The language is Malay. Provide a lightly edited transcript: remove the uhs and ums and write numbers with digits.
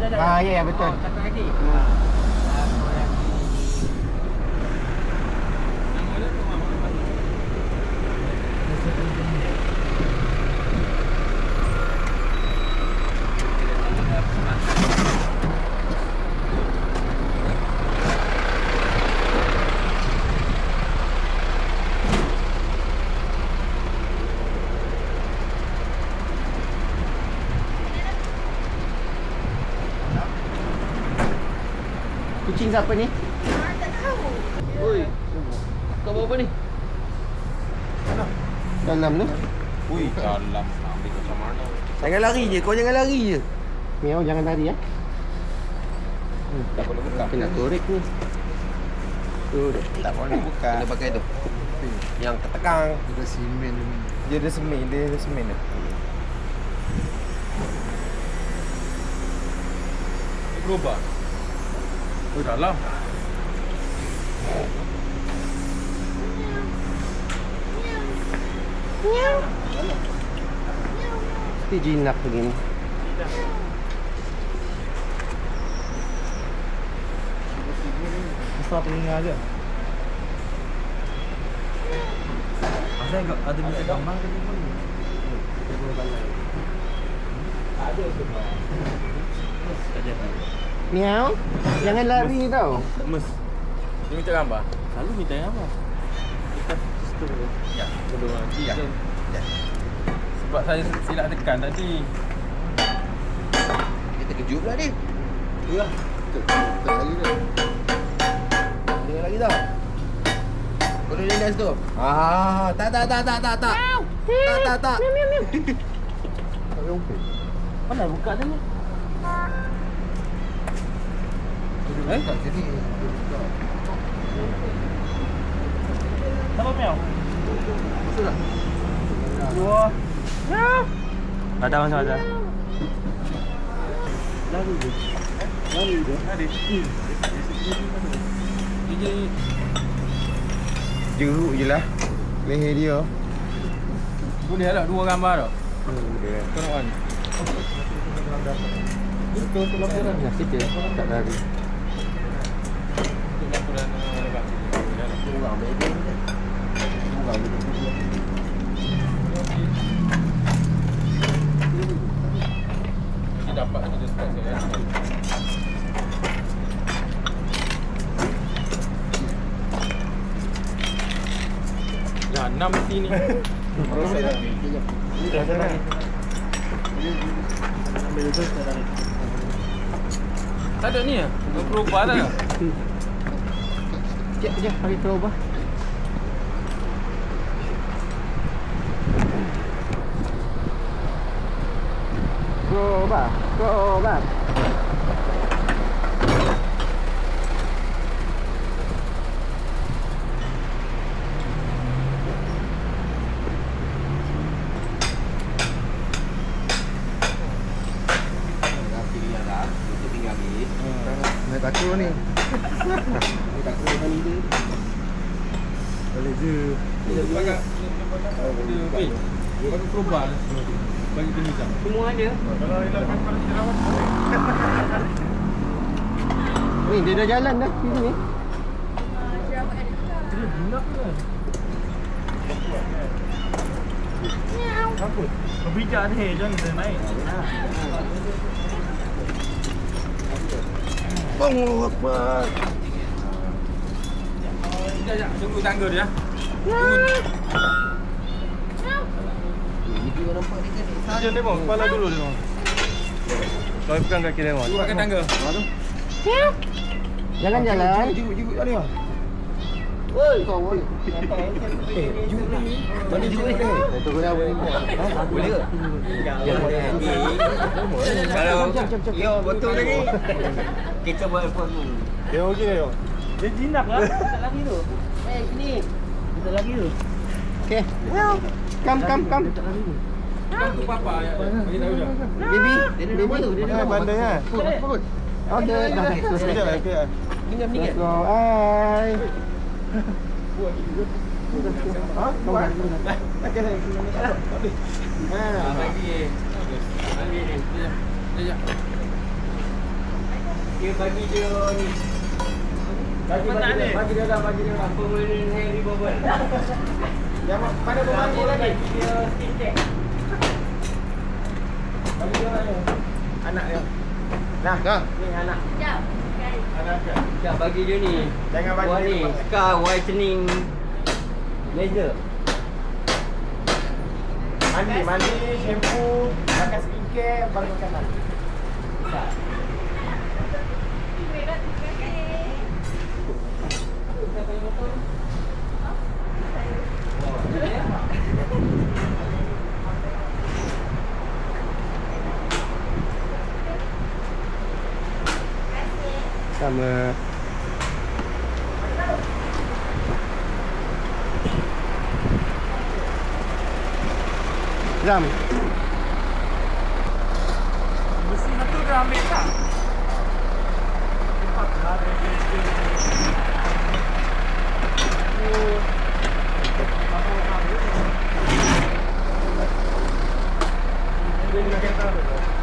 Ya betul. Satu lagi. Kucing siapa ni? Tak tahu. Oi. Kau bawa apa ni? Dalam tu. Ui, dalam ambil macam mana? Jangan lari je, kau jangan lari je. Miau jangan lari ya. Tak boleh buka. Kena korek ni. Tu dia. Tak boleh buka. Kena pakai tu. Yang ketekang. Dia ada semen ni. Dia ada semen tu. Berubah. Oh, dalam. Miau. Mesti jinak begini. Besar telinga je. Asal ada minta gambar ke ni? Ada semua. Miau. Jangan lari tau. Mes. Dia minta gambar? Selalu minta gambar. Ya. Belum lagi ya. Sebab saya silap tekan tadi. Dia terkejut pula ni. Itulah. Tak lagi dah. Dengar lagi tau. Kau dah lindas tu. Tak. Tak. Mana buka tadi? Tak jadi. Apa miau? Masuk tak? Dua. Ada macam ada. Lari je. Lari. Dia jeruk je lah leher dia. Boleh lah dua gambar tak? Boleh. Kau nak mana? Betul tu laporan. Nasib dia tak lari. Untuk laporan dekat sini. Kurang bebek. Dia dapat kita start saya. Jahanam mesti ni. Proses dah. Tak ada ni ya? Berubah tak? Sekejap, hari terubah. Terubah. Nak takut ni. Nak takut dengan ni dia. Boleh je. Dia pakai dia pakai perubahan bagi penizam. Semua ada. Kalau hilangkan pada jerawat. Ni dia dah jalan dah sini ni. Jerawat ada juga. Dia jinak ke? Miau. Takut. Berbijak ni, jangan kita naik. Allahu Akbar. Sekejap, tunggu tangga dia. Video nampak dia kan. Dia tengok kepala dulu dia tengok. Kau pegang kaki dia tengok. Pakai tangga. Miau. Jangan jalan. Juruk tadi ah. Woi, kau woi. Juruk ni. Mana juruk ni? Itu guna apa ni? Boleh ke? Kalau yo betul lagi. Kita buat apa tu? Dia okey tengok. Dia jinak lah. Tak lagi tu. Sini. Tak lagi tu. Okey. Come. Kan tu papa ya. Bagi tahu dia. Baby. Dia pandai ah. Okey, dah selesai. Sekejap okey ah. Let's go. Hai. Ha? Buat. Okey dah. Ha. Bagi. Bagi ni. Sekejap. Dia bagi dia ni. Bagi dia dah permanent hair removal. Yang mana bermandi lagi? Bagi dia stick tag. Bagi dia mana? Anak dia. Nah, Dah. Ni anak. Sekejap. Kan. anak dia. Sekejap bagi dia ni. Jangan bagi Buat dia ni. pakai. Scar whitening laser. Mandi, shampoo, pakai skincare, baru makanan. Besar. Terima kasih. Sama. Jam. Besi satu dah ambil tak? Cepat lah. Dia nak kata